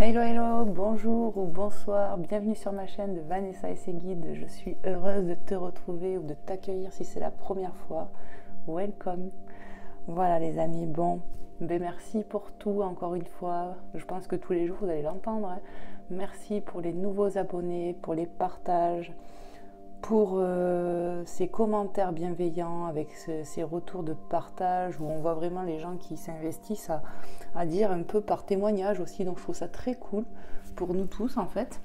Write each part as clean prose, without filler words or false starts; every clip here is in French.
Hello hello, bonjour ou bonsoir, bienvenue sur ma chaîne de Vanessa et ses guides. Je suis heureuse de te retrouver ou de t'accueillir si c'est la première fois. Welcome. Voilà les amis, bon, merci pour tout encore une fois. Je pense que tous les jours vous allez l'entendre. Hein. Merci pour les nouveaux abonnés, pour les partages, pour ces commentaires bienveillants avec ces retours de partage où on voit vraiment les gens qui s'investissent à dire un peu par témoignage aussi, donc je trouve ça très cool pour nous tous en fait.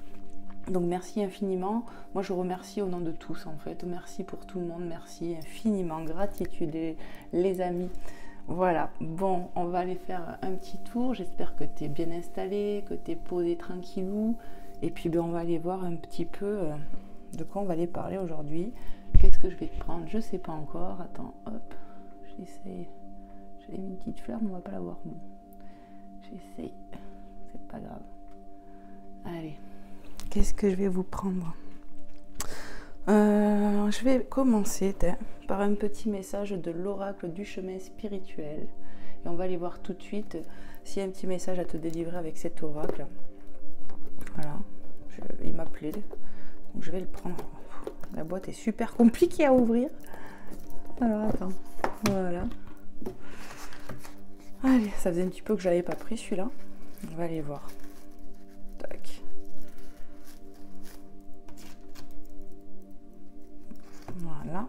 Donc merci infiniment, moi je remercie au nom de tous en fait, merci pour tout le monde, merci infiniment, gratitude les amis. Voilà, bon, on va aller faire un petit tour, j'espère que tu es bien installé, que tu es posé tranquillou, et puis on va aller voir un petit peu de quoi on va aller parler aujourd'hui. Qu'est-ce que je vais te prendre? Je sais pas encore, attends, hop, j'essaye, j'ai mis une petite fleur mais on va pas la voir, bon, j'essaye, c'est pas grave. Allez, qu'est-ce que je vais vous prendre? Je vais commencer par un petit message de l'oracle du chemin spirituel. Et on va aller voir tout de suite s'il y a un petit message à te délivrer avec cet oracle. Voilà, il m'appelait, donc je vais le prendre. La boîte est super compliquée à ouvrir. Alors attends, voilà. Allez, ça faisait un petit peu que je l'avais pas pris celui-là. On va aller voir. Tac. Voilà.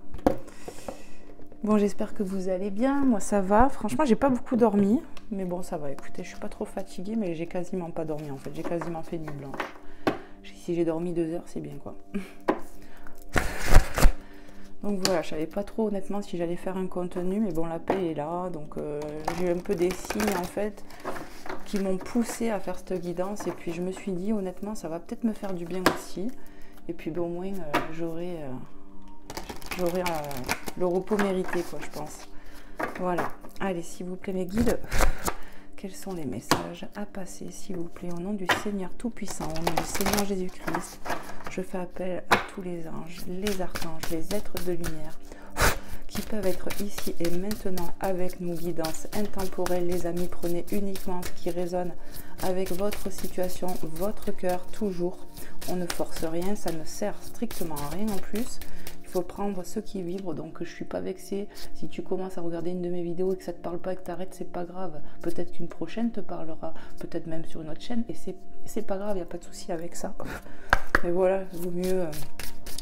Bon, j'espère que vous allez bien. Moi, ça va. Franchement, j'ai pas beaucoup dormi. Mais bon, ça va. Écoutez, je suis pas trop fatiguée, mais j'ai quasiment pas dormi en fait. J'ai quasiment fait nuit blanche. Si j'ai dormi 2 heures, c'est bien quoi. Donc voilà, je savais pas trop honnêtement si j'allais faire un contenu, mais bon, la paix est là. Donc j'ai eu un peu des signes en fait qui m'ont poussé à faire cette guidance. Et puis je me suis dit honnêtement, ça va peut-être me faire du bien aussi. Et puis au moins, j'aurai le repos mérité, quoi, je pense. Voilà. Allez, s'il vous plaît, mes guides, quels sont les messages à passer, s'il vous plaît, au nom du Seigneur Tout-Puissant, au nom du Seigneur Jésus-Christ, je fais appel à tous les anges, les archanges, les êtres de lumière, qui peuvent être ici et maintenant avec nous, guidance intemporelle. Les amis, prenez uniquement ce qui résonne avec votre situation, votre cœur, toujours. On ne force rien, ça ne sert strictement à rien en plus. Il faut prendre ce qui vibre, donc je suis pas vexée. Si tu commences à regarder une de mes vidéos et que ça te parle pas et que t'arrêtes, c'est pas grave. Peut-être qu'une prochaine te parlera, peut-être même sur une autre chaîne, et c'est pas grave, il n'y a pas de souci avec ça. Mais voilà, vaut mieux...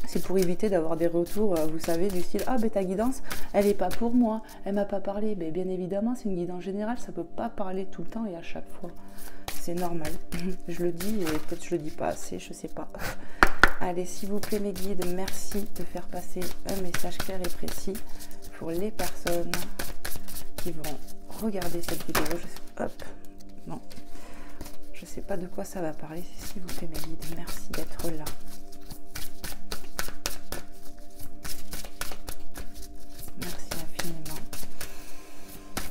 c'est pour éviter d'avoir des retours, vous savez, du style « Ah, ben ta guidance, elle n'est pas pour moi, elle m'a pas parlé. » Ben, bien évidemment, c'est une guidance générale, ça peut pas parler tout le temps et à chaque fois. C'est normal. Je le dis, et peut-être je le dis pas assez, je sais pas. Allez, s'il vous plaît, mes guides, merci de faire passer un message clair et précis pour les personnes qui vont regarder cette vidéo. Hop, non, je sais pas de quoi ça va parler. S'il vous plaît, mes guides, merci d'être là. Merci infiniment.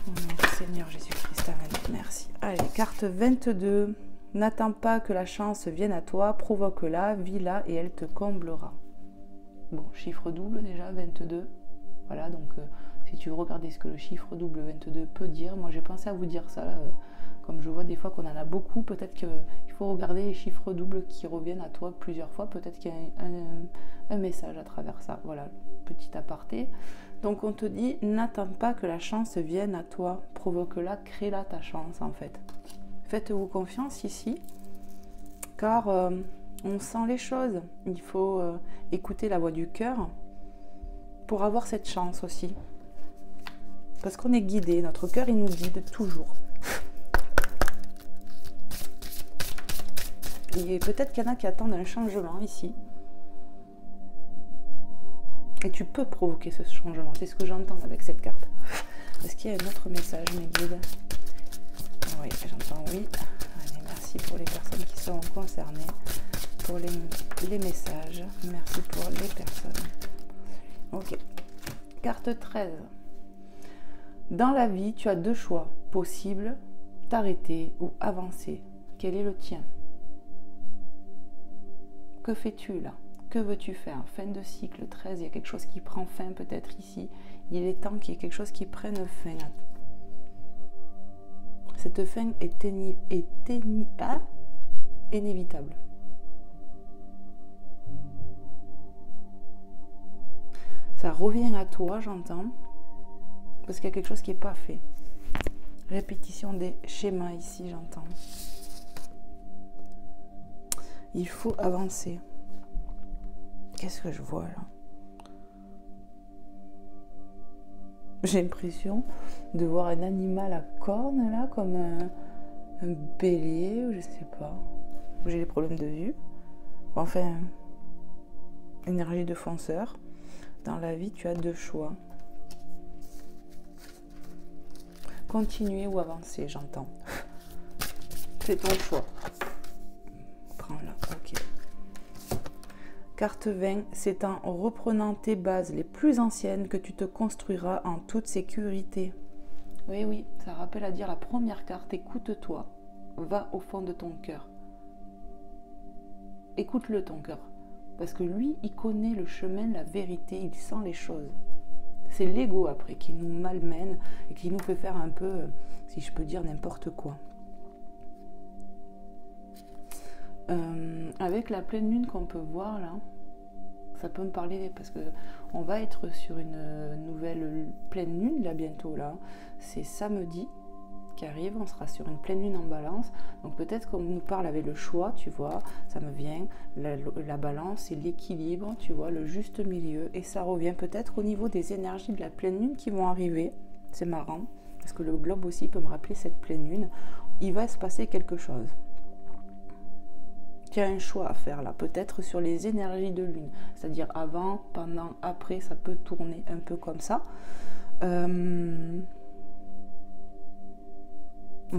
Au nom du Seigneur Jésus-Christ, amen. Merci. Allez, carte 22. N'attends pas que la chance vienne à toi, provoque-la, vis-la et elle te comblera. Bon, chiffre double déjà, 22. Voilà, donc si tu veux regarder ce que le chiffre double 22 peut dire, moi j'ai pensé à vous dire ça, là, comme je vois des fois qu'on en a beaucoup, peut-être qu'il faut regarder les chiffres doubles qui reviennent à toi plusieurs fois, peut-être qu'il y a un message à travers ça. Voilà, petit aparté. Donc on te dit, n'attends pas que la chance vienne à toi, provoque-la, crée-la ta chance en fait. Faites-vous confiance ici, car on sent les choses. Il faut écouter la voix du cœur pour avoir cette chance aussi. Parce qu'on est guidé, notre cœur il nous guide toujours. Et peut-être qu'il y en a qui attendent un changement ici. Et tu peux provoquer ce changement, c'est ce que j'entends avec cette carte. Est-ce qu'il y a un autre message, mes guides? Oui, j'entends oui. Allez, merci pour les personnes qui sont concernées, pour les messages. Merci pour les personnes. Ok. Carte 13. Dans la vie, tu as 2 choix possibles, t'arrêter ou avancer. Quel est le tien? Que fais-tu là? Que veux-tu faire? Fin de cycle 13, il y a quelque chose qui prend fin peut-être ici. Il est temps qu'il y ait quelque chose qui prenne fin. Cette fin est inévitable. Ça revient à toi, j'entends, parce qu'il y a quelque chose qui n'est pas fait. Répétition des schémas ici, j'entends. Il faut avancer. Qu'est-ce que je vois là? J'ai l'impression de voir un animal à cornes là, comme un bélier, ou je sais pas. J'ai des problèmes de vue. Enfin, énergie de fonceur. Dans la vie, tu as deux choix. Continuer ou avancer, j'entends. C'est ton choix. Prends-la, ok. Carte 20, c'est en reprenant tes bases les plus anciennes que tu te construiras en toute sécurité. Oui, oui, ça rappelle à dire la première carte, écoute-toi, va au fond de ton cœur. Écoute-le ton cœur, parce que lui, il connaît le chemin, la vérité, il sent les choses. C'est l'ego après qui nous malmène et qui nous fait faire un peu, si je peux dire, n'importe quoi. Avec la pleine lune qu'on peut voir là, ça peut me parler parce que on va être sur une nouvelle pleine lune là bientôt là. C'est samedi qui arrive, on sera sur une pleine lune en balance. Donc peut-être qu'on nous parle avec le choix, tu vois, ça me vient, la balance et l'équilibre, tu vois, le juste milieu. Et ça revient peut-être au niveau des énergies de la pleine lune qui vont arriver. C'est marrant, parce que le globe aussi peut me rappeler cette pleine lune. Il va se passer quelque chose. Tu as un choix à faire là, peut-être sur les énergies de lune, c'est-à-dire avant, pendant, après, ça peut tourner un peu comme ça. On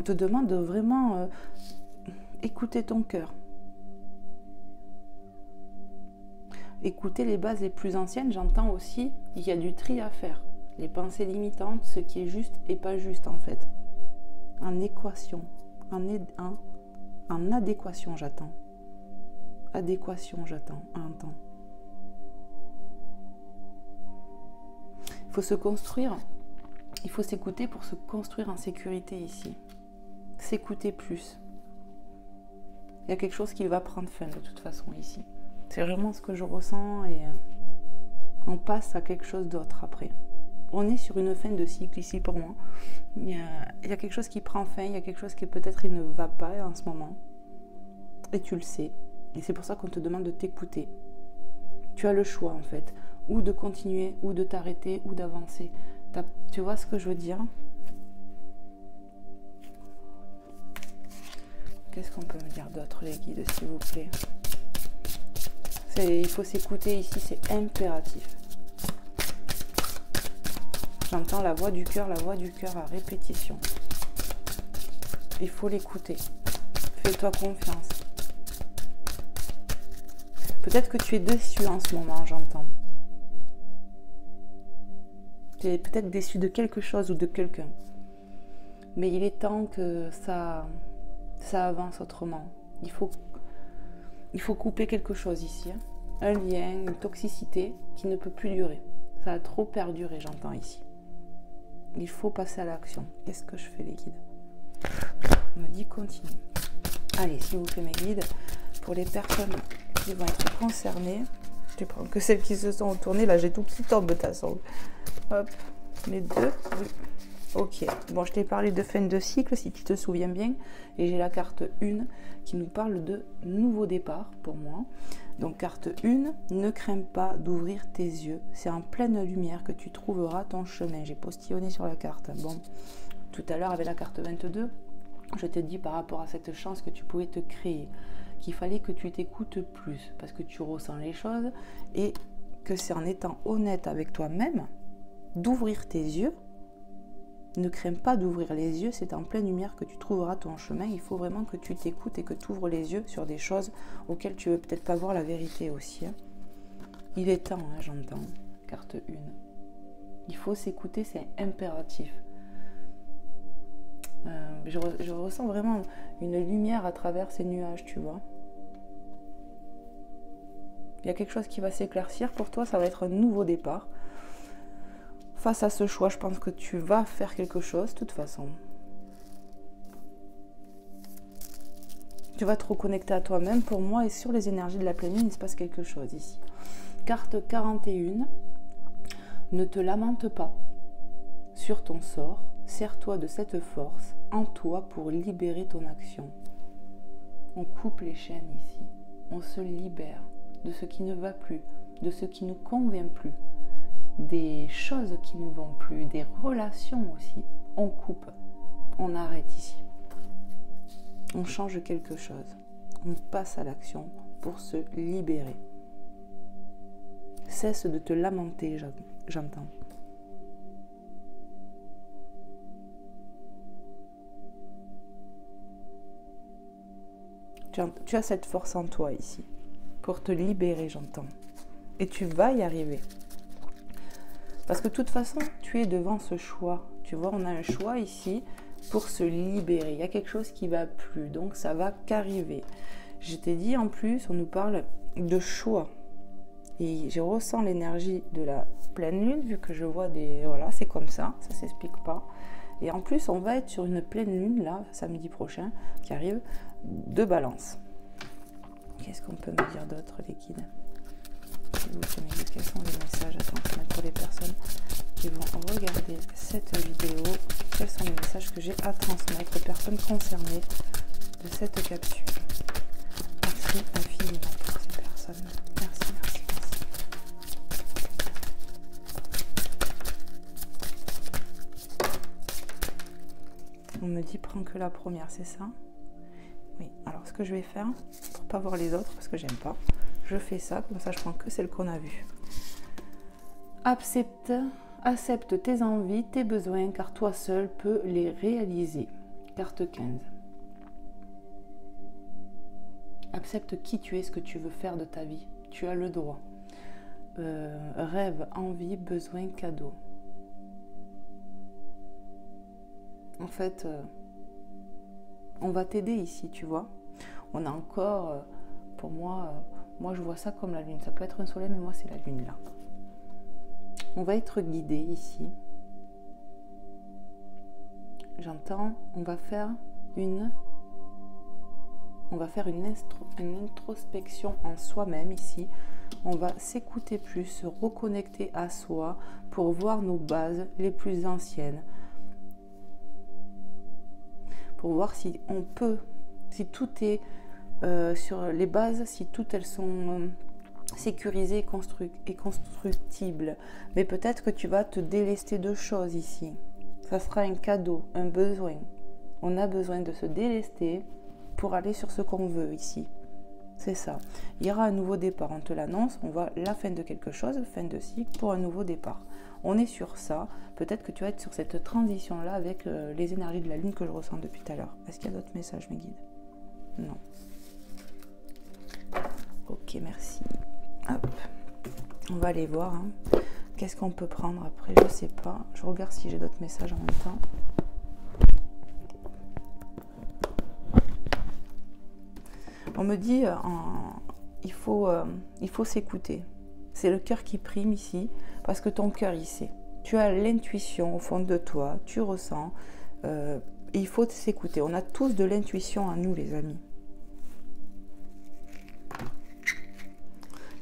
te demande de vraiment écouter ton cœur. Écouter les bases les plus anciennes, j'entends aussi, il y a du tri à faire. Les pensées limitantes, ce qui est juste et pas juste en fait. En équation, en adéquation, j'attends. Adéquation, j'attends, un temps. Il faut se construire, il faut s'écouter pour se construire en sécurité ici. S'écouter plus. Il y a quelque chose qui va prendre fin de toute façon ici. C'est vraiment ce que je ressens et on passe à quelque chose d'autre après. On est sur une fin de cycle ici pour moi. Il y a quelque chose qui prend fin, il y a quelque chose qui peut-être il ne va pas en ce moment. Et tu le sais. Et c'est pour ça qu'on te demande de t'écouter. Tu as le choix en fait, ou de continuer, ou de t'arrêter, ou d'avancer. Tu vois ce que je veux dire? Qu'est-ce qu'on peut me dire d'autre les guides, s'il vous plaît? Il faut s'écouter ici, c'est impératif. J'entends la voix du cœur à répétition. Il faut l'écouter. Fais-toi confiance. Peut-être que tu es déçu en ce moment, j'entends. Tu es peut-être déçu de quelque chose ou de quelqu'un. Mais il est temps que ça avance autrement. Il faut couper quelque chose ici. Hein. Un lien, une toxicité qui ne peut plus durer. Ça a trop perduré, j'entends ici. Il faut passer à l'action. Qu'est-ce que je fais, les guides? On me dit continue. Allez, s'il vous plaît, mes guides, pour les personnes qui vont être concernées, je vais prendre que celles qui se sont tournées. Là, j'ai tout qui tombe de toute façon. Hop, les deux. Oui. Ok, bon, je t'ai parlé de fin de cycle, si tu te souviens bien. Et j'ai la carte 1 qui nous parle de nouveau départ pour moi. Donc, carte 1, ne crains pas d'ouvrir tes yeux. C'est en pleine lumière que tu trouveras ton chemin. J'ai postillonné sur la carte. Bon, tout à l'heure, avec la carte 22, je t'ai dit par rapport à cette chance que tu pouvais te créer, qu'il fallait que tu t'écoutes plus, parce que tu ressens les choses, et que c'est en étant honnête avec toi-même, d'ouvrir tes yeux. Ne crains pas d'ouvrir les yeux, c'est en pleine lumière que tu trouveras ton chemin. Il faut vraiment que tu t'écoutes et que tu ouvres les yeux sur des choses auxquelles tu ne veux peut-être pas voir la vérité aussi. Hein. Il est temps, hein, j'entends. Carte 1. Il faut s'écouter, c'est impératif. Je ressens vraiment une lumière à travers ces nuages, tu vois. Il y a quelque chose qui va s'éclaircir pour toi, ça va être un nouveau départ. Face à ce choix, je pense que tu vas faire quelque chose, de toute façon. Tu vas te reconnecter à toi-même pour moi et sur les énergies de la pleine lune, il se passe quelque chose ici. Carte 41, ne te lamente pas sur ton sort, sers-toi de cette force en toi pour libérer ton action. On coupe les chaînes ici, on se libère de ce qui ne va plus, de ce qui ne nous convient plus, des choses qui ne vont plus, des relations aussi. On coupe, on arrête ici. On change quelque chose. On passe à l'action pour se libérer. Cesse de te lamenter, j'entends. Tu as cette force en toi ici. Pour te libérer, j'entends. Et tu vas y arriver. Parce que de toute façon, tu es devant ce choix. Tu vois, on a un choix ici pour se libérer. Il y a quelque chose qui ne va plus, donc ça va qu'arriver. Je t'ai dit en plus, on nous parle de choix. Et je ressens l'énergie de la pleine lune, vu que je vois des... Voilà, c'est comme ça ne s'explique pas. Et en plus, on va être sur une pleine lune, là, samedi prochain, qui arrive, de Balance. Qu'est-ce qu'on peut me dire d'autre, les guides? Quels sont les messages à transmettre pour les personnes qui vont regarder cette vidéo? Quels sont les messages que j'ai à transmettre aux personnes concernées de cette capsule? Merci infiniment pour ces personnes. Merci, merci, merci. On me dit prends que la première, c'est ça? Oui, alors ce que je vais faire, pour ne pas voir les autres, parce que j'aime pas, je fais ça, comme ça je prends que celle qu'on a vue. Accepte tes envies, tes besoins, car toi seul peux les réaliser. Carte 15. Accepte qui tu es, ce que tu veux faire de ta vie. Tu as le droit. Rêve, envie, besoin, cadeau. En fait, on va t'aider ici, tu vois. On a encore, pour moi je vois ça comme la lune. Ça peut être un soleil, mais moi c'est la lune là. On va être guidé ici. J'entends, on va faire une introspection en soi-même ici. On va s'écouter plus, se reconnecter à soi pour voir nos bases les plus anciennes. Pour voir si on peut, si tout est sur les bases, si toutes elles sont sécurisées et constructibles. Mais peut-être que tu vas te délester de choses ici. Ça sera un cadeau, un besoin. On a besoin de se délester pour aller sur ce qu'on veut ici. C'est ça. Il y aura un nouveau départ, on te l'annonce. On voit la fin de quelque chose, fin de cycle pour un nouveau départ. On est sur ça. Peut-être que tu vas être sur cette transition-là avec les énergies de la lune que je ressens depuis tout à l'heure. Est-ce qu'il y a d'autres messages, mes guides? Non. Ok, merci. Hop. On va aller voir. Hein. Qu'est-ce qu'on peut prendre après? Je sais pas. Je regarde si j'ai d'autres messages en même temps. On me dit il faut s'écouter. C'est le cœur qui prime ici, parce que ton cœur il sait. Tu as l'intuition au fond de toi, tu ressens. Il faut s'écouter. On a tous de l'intuition à nous, les amis.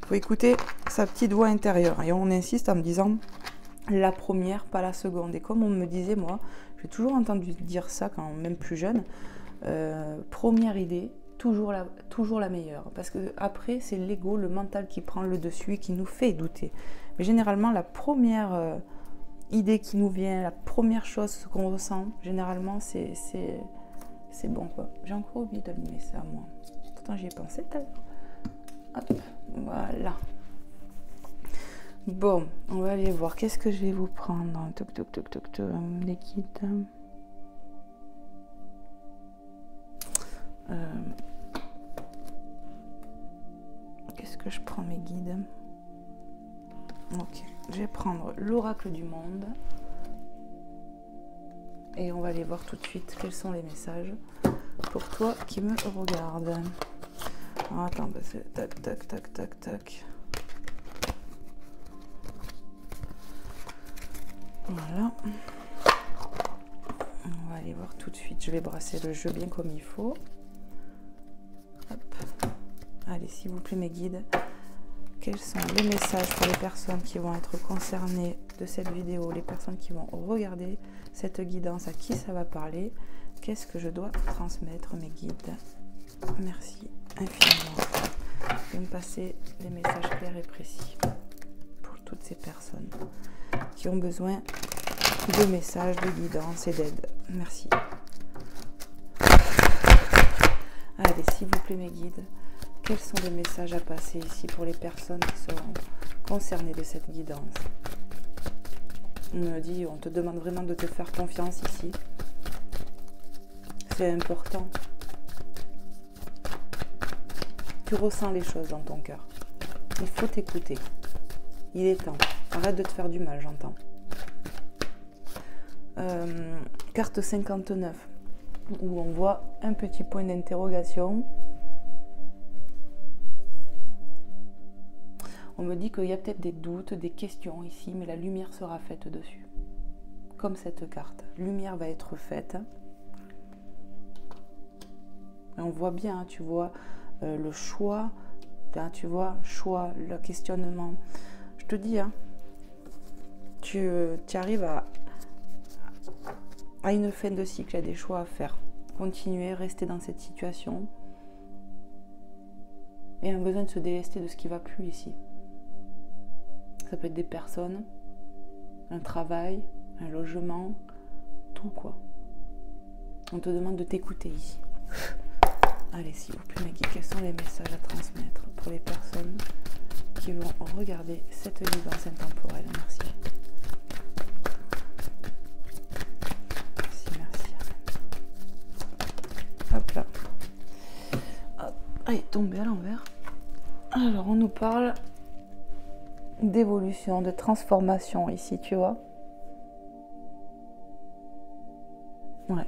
Il faut écouter sa petite voix intérieure. Et on insiste en me disant la première, pas la seconde. Et comme on me disait, moi, j'ai toujours entendu dire ça quand même plus jeune, première idée, toujours la meilleure. Parce que après, c'est l'ego, le mental qui prend le dessus et qui nous fait douter. Mais généralement, la première idée qui nous vient, la première chose, ce qu'on ressent, généralement, c'est bon, quoi. J'ai encore oublié d'allumer ça, moi. Pourtant, j'y ai pensé tout à l'heure. Hop, voilà. Bon, on va aller voir. Qu'est-ce que je vais vous prendre? Toc, toc, toc, toc, toc. Les guides. Qu'est-ce que je prends, mes guides? Ok, je vais prendre l'oracle du monde. Et on va aller voir tout de suite quels sont les messages pour toi qui me regarde. Attends, tac, tac, tac, tac, tac. Voilà. On va aller voir tout de suite. Je vais brasser le jeu bien comme il faut. Hop. Allez, s'il vous plaît, mes guides, quels sont les messages pour les personnes qui vont être concernées de cette vidéo, les personnes qui vont regarder cette guidance, à qui ça va parler? Qu'est-ce que je dois transmettre, mes guides? Merci infiniment de me passer des messages clairs et précis pour toutes ces personnes qui ont besoin de messages, de guidance et d'aide. Merci. Allez, s'il vous plaît, mes guides, quels sont les messages à passer ici pour les personnes qui seront concernées de cette guidance? On me dit, on te demande vraiment de te faire confiance ici. C'est important. Tu ressens les choses dans ton cœur. Il faut t'écouter. Il est temps. Arrête de te faire du mal, j'entends. Carte 59, où on voit un petit point d'interrogation. On me dit qu'il y a peut-être des doutes, des questions ici, mais la lumière sera faite dessus. Comme cette carte. Lumière va être faite. Et on voit bien, tu vois, le choix, tu vois, choix, le questionnement. Je te dis, hein, tu arrives à une fin de cycle, il y a des choix à faire. Continuer, rester dans cette situation. Et un besoin de se délester de ce qui ne va plus ici. Ça peut être des personnes, un travail, un logement, tout quoi. On te demande de t'écouter ici. Allez, s'il vous plaît, mes guides, quels sont les messages à transmettre pour les personnes qui vont regarder cette guidance intemporelle? Merci. Merci. Hop là. Hop. Allez, tombé à l'envers. Alors, on nous parle d'évolution, de transformation ici, tu vois. Ouais.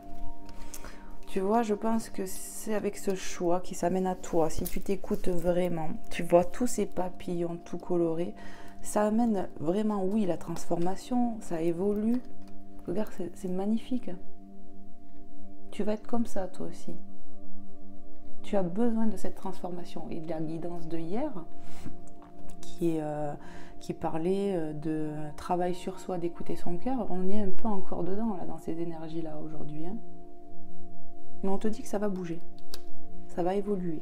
Tu vois, je pense que c'est avec ce choix qui s'amène à toi. Si tu t'écoutes vraiment, tu vois tous ces papillons tout colorés, ça amène vraiment, oui, la transformation, ça évolue. Regarde, c'est magnifique. Tu vas être comme ça, toi aussi. Tu as besoin de cette transformation. Et de la guidance de hier, qui parlait de travail sur soi, d'écouter son cœur, on y est un peu encore dedans, là, dans ces énergies-là, aujourd'hui. Hein. Mais on te dit que ça va bouger, ça va évoluer,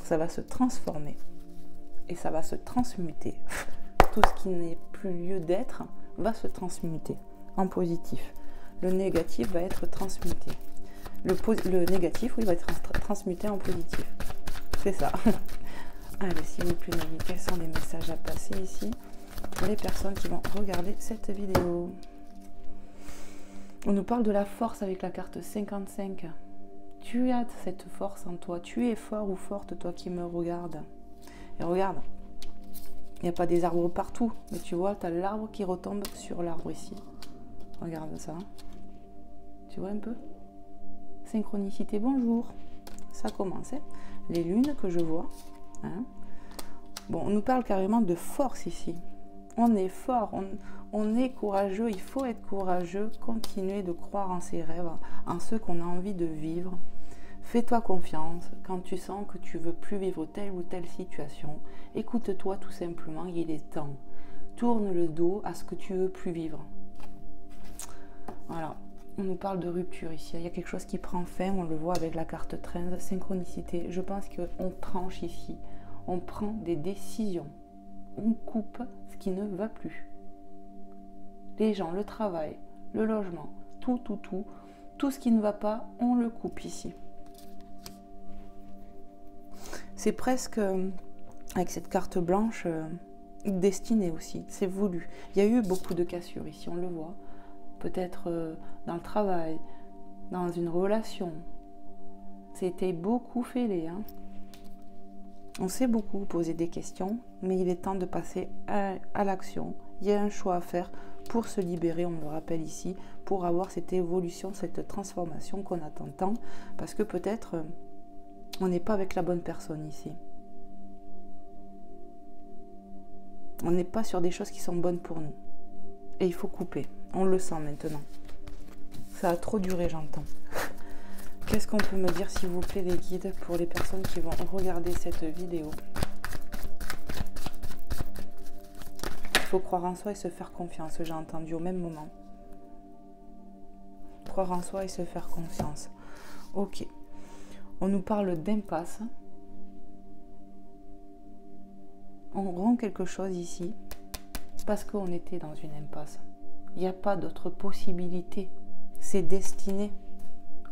ça va se transformer et ça va se transmuter. Tout ce qui n'est plus lieu d'être va se transmuter en positif. Le négatif va être transmuté. Le négatif, oui, va être transmuté en positif. C'est ça. Allez, s'il vous plaît, quels sont les messages à passer ici pour les personnes qui vont regarder cette vidéo? On nous parle de la force avec la carte 55. Tu as cette force en toi. Tu es fort ou forte, toi qui me regardes. Et regarde, il n'y a pas des arbres partout. Mais tu vois, tu as l'arbre qui retombe sur l'arbre ici. Regarde ça. Tu vois un peu? Synchronicité, bonjour. Ça commence. Hein, les lunes que je vois. Hein. Bon, on nous parle carrément de force ici. On est fort, on est courageux, il faut être courageux, continuer de croire en ses rêves, en ce qu'on a envie de vivre. Fais-toi confiance quand tu sens que tu veux plus vivre telle ou telle situation. Écoute-toi tout simplement, il est temps. Tourne le dos à ce que tu veux plus vivre. Voilà, on nous parle de rupture ici. Il y a quelque chose qui prend fin, on le voit avec la carte 13, synchronicité. Je pense qu'on tranche ici, on prend des décisions. On coupe ce qui ne va plus. Les gens, le travail, le logement, tout ce qui ne va pas, on le coupe ici. C'est presque, avec cette carte blanche, destinée aussi, c'est voulu. Il y a eu beaucoup de cassures ici, on le voit. Peut-être dans le travail, dans une relation. C'était beaucoup fêlé, hein. On s'est beaucoup posé des questions, mais il est temps de passer à l'action. Il y a un choix à faire pour se libérer, on me rappelle ici, pour avoir cette évolution, cette transformation qu'on attend tant, parce que peut-être on n'est pas avec la bonne personne ici. On n'est pas sur des choses qui sont bonnes pour nous. Et il faut couper. On le sent maintenant. Ça a trop duré, j'entends. Qu'est-ce qu'on peut me dire, s'il vous plaît, les guides, pour les personnes qui vont regarder cette vidéo? Il faut croire en soi et se faire confiance, j'ai entendu au même moment. Croire en soi et se faire confiance. Ok. On nous parle d'impasse. On rend quelque chose ici parce qu'on était dans une impasse. Il n'y a pas d'autre possibilité. C'est destiné.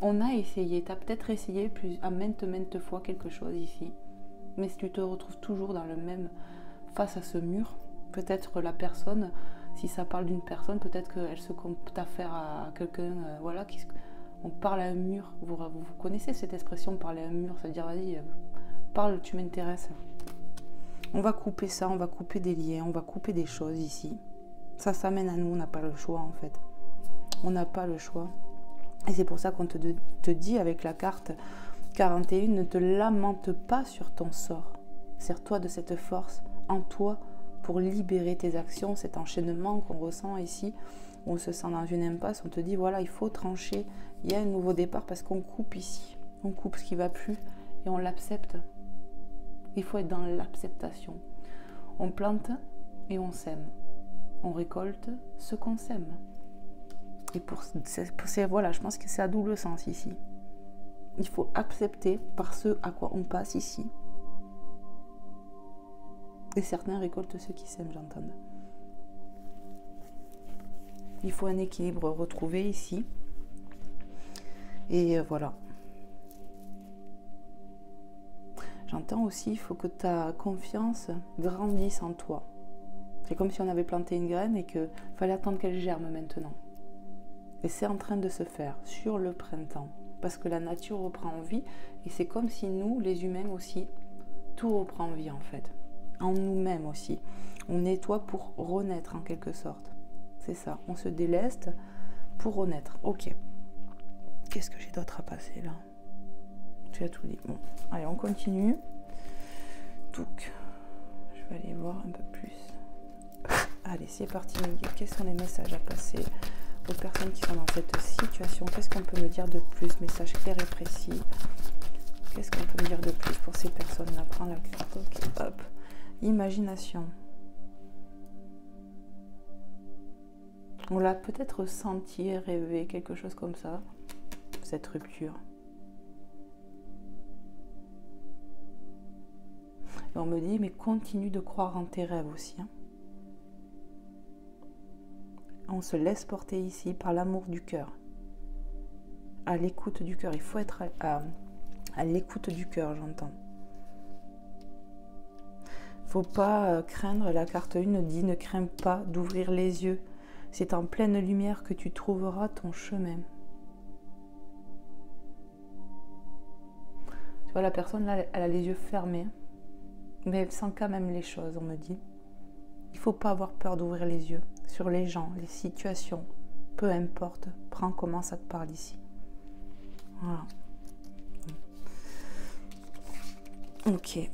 On a essayé, tu as peut-être essayé à maintes fois quelque chose ici. Mais si tu te retrouves toujours dans le même, face à ce mur, peut-être la personne, si ça parle d'une personne, peut-être qu'elle se compte affaire à quelqu'un, voilà, on parle à un mur. Vous connaissez cette expression, parler à un mur, ça veut dire, vas-y, parle, tu m'intéresses. On va couper ça, on va couper des liens, on va couper des choses ici. Ça s'amène à nous, on n'a pas le choix en fait. On n'a pas le choix. Et c'est pour ça qu'on te dit avec la carte 41, ne te lamente pas sur ton sort. Sers-toi de cette force en toi pour libérer tes actions, cet enchaînement qu'on ressent ici. On se sent dans une impasse, on te dit voilà, il faut trancher, il y a un nouveau départ parce qu'on coupe ici. On coupe ce qui ne va plus et on l'accepte. Il faut être dans l'acceptation. On plante et on sème. On récolte ce qu'on sème. Et voilà, je pense que c'est à double sens ici. Il faut accepter par ce à quoi on passe ici. Et certains récoltent ce qui sèment, j'entends. Il faut un équilibre retrouvé ici. Et voilà. J'entends aussi, il faut que ta confiance grandisse en toi. C'est comme si on avait planté une graine et qu'il fallait attendre qu'elle germe maintenant. Et c'est en train de se faire sur le printemps. Parce que la nature reprend vie. Et c'est comme si nous, les humains aussi, tout reprend vie en fait. En nous-mêmes aussi. On nettoie pour renaître en quelque sorte. C'est ça. On se déleste pour renaître. Ok. Qu'est-ce que j'ai d'autre à passer là? Tu as tout dit. Bon. Allez, on continue. Donc, je vais aller voir un peu plus. Allez, c'est parti. Quels sont les messages à passer aux personnes qui sont dans cette situation? Qu'est-ce qu'on peut me dire de plus? Message clair et précis. Qu'est-ce qu'on peut me dire de plus pour ces personnes-là? Prends la carte. Ok, hop. Imagination. On l'a peut-être senti, rêvé, quelque chose comme ça. Cette rupture. Et on me dit, mais continue de croire en tes rêves aussi. Hein. On se laisse porter ici par l'amour du cœur. À l'écoute du cœur. Il faut être à l'écoute du cœur, j'entends. Faut pas craindre, la carte 1 dit, ne crains pas d'ouvrir les yeux. C'est en pleine lumière que tu trouveras ton chemin. Tu vois, la personne là, elle a les yeux fermés. Mais elle sent quand même les choses, on me dit. Il ne faut pas avoir peur d'ouvrir les yeux sur les gens, les situations. Peu importe, prends comment ça te parle ici. Voilà. Ok.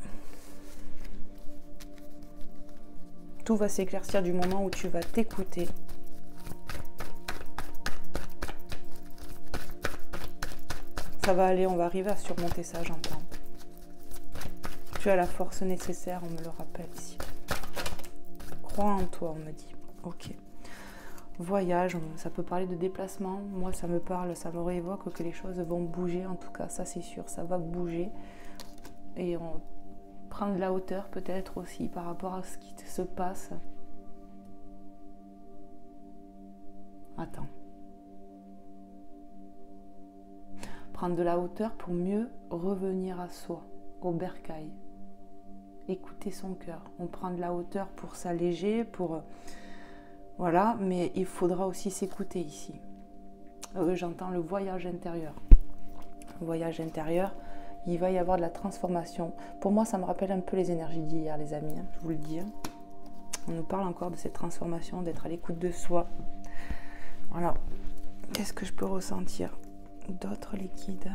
Tout va s'éclaircir du moment où tu vas t'écouter. Ça va aller, on va arriver à surmonter ça, j'entends. Tu as la force nécessaire, on me le rappelle ici. Crois en toi, on me dit. Ok. Voyage, ça peut parler de déplacement. Moi, ça me parle, ça me réévoque que les choses vont bouger. En tout cas, ça c'est sûr, ça va bouger. Et on prend de la hauteur peut-être aussi par rapport à ce qui se passe. Attends. Prendre de la hauteur pour mieux revenir à soi, au bercail. Écouter son cœur. On prend de la hauteur pour s'alléger, pour... voilà, mais il faudra aussi s'écouter ici. J'entends le voyage intérieur. Le voyage intérieur, il va y avoir de la transformation. Pour moi, ça me rappelle un peu les énergies d'hier, les amis, hein, je vous le dis. On nous parle encore de cette transformation, d'être à l'écoute de soi. Voilà. Qu'est-ce que je peux ressentir d'autres liquides?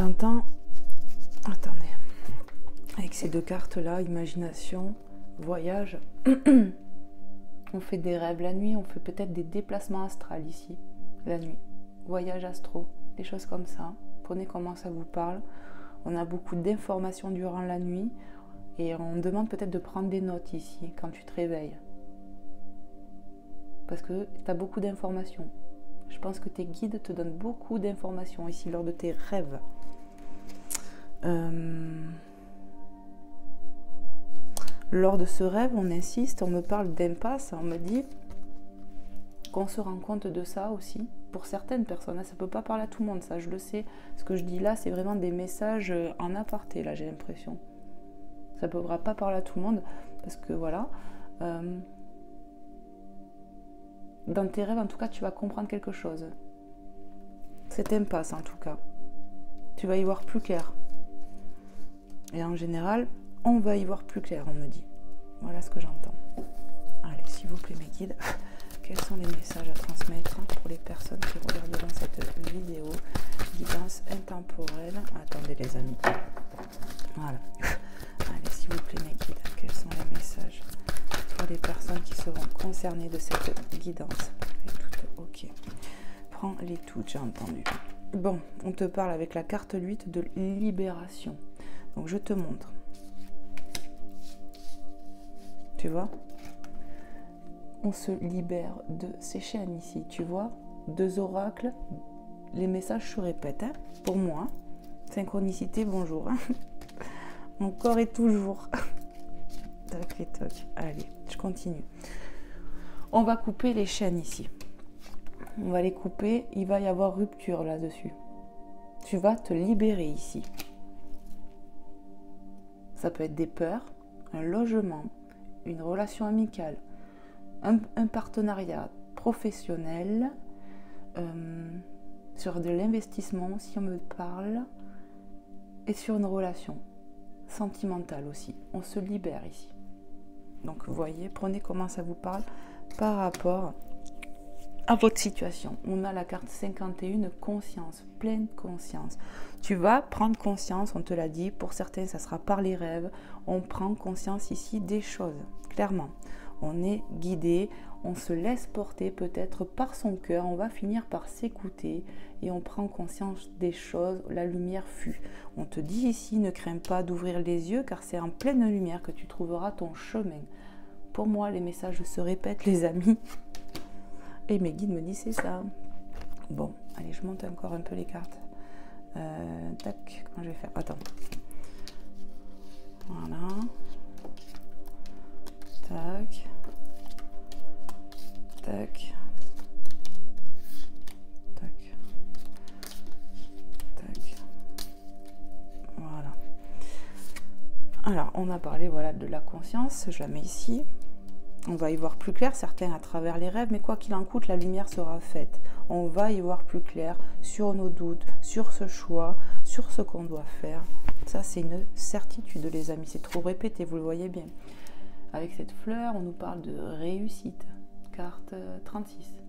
j'entends... Attendez. Avec ces deux cartes-là, imagination, voyage. On fait des rêves la nuit, on fait peut-être des déplacements astrales ici, la nuit. Voyage astro, des choses comme ça. Prenez comment ça vous parle. On a beaucoup d'informations durant la nuit et on demande peut-être de prendre des notes ici quand tu te réveilles. Parce que tu as beaucoup d'informations. Je pense que tes guides te donnent beaucoup d'informations ici lors de tes rêves. Lors de ce rêve, on insiste, on me parle d'impasse, on me dit qu'on se rend compte de ça aussi. Pour certaines personnes, ça ne peut pas parler à tout le monde, ça je le sais. Ce que je dis là, c'est vraiment des messages en aparté, là j'ai l'impression. Ça ne pourra pas parler à tout le monde, parce que voilà. Dans tes rêves, en tout cas, tu vas comprendre quelque chose. Cette impasse, en tout cas. Tu vas y voir plus clair. Et en général, on va y voir plus clair, on me dit. Voilà ce que j'entends. Allez, s'il vous plaît, mes guides, quels sont les messages à transmettre pour les personnes qui regarderont cette vidéo? Guidance intemporelle. Attendez, les amis. Voilà. Allez, s'il vous plaît, mes guides, quels sont les messages pour les personnes qui seront concernées de cette guidance? Ok. Prends-les toutes, j'ai entendu. Bon, on te parle avec la carte 8 de libération. Donc, je te montre. Tu vois, on se libère de ces chaînes ici, tu vois, deux oracles, les messages se répètent, hein, pour moi, synchronicité, bonjour, hein. Encore et toujours, tac et toc, allez, je continue, on va couper les chaînes ici, on va les couper, il va y avoir rupture là-dessus, tu vas te libérer ici, ça peut être des peurs, un logement, une relation amicale, un partenariat professionnel, sur de l'investissement si on me parle, et sur une relation sentimentale aussi. On se libère ici. Donc vous voyez, prenez comment ça vous parle par rapport à votre situation. On a la carte 51, conscience, pleine conscience. Tu vas prendre conscience, on te l'a dit, pour certains ça sera par les rêves, on prend conscience ici des choses, clairement. On est guidé, on se laisse porter peut-être par son cœur, on va finir par s'écouter et on prend conscience des choses, la lumière fut. On te dit ici, ne crains pas d'ouvrir les yeux car c'est en pleine lumière que tu trouveras ton chemin. Pour moi, les messages se répètent, les amis. Et mes guides me disent c'est ça. Bon, allez, je monte encore un peu les cartes. Tac, comment je vais faire? Attends. Voilà. Tac. Tac. Tac. Tac. Voilà. Alors, on a parlé voilà, de la conscience. Je la mets ici. On va y voir plus clair, certains à travers les rêves, mais quoi qu'il en coûte, la lumière sera faite. On va y voir plus clair sur nos doutes, sur ce choix, sur ce qu'on doit faire. Ça, c'est une certitude, les amis. C'est trop répété, vous le voyez bien. Avec cette fleur, on nous parle de réussite. Carte 36.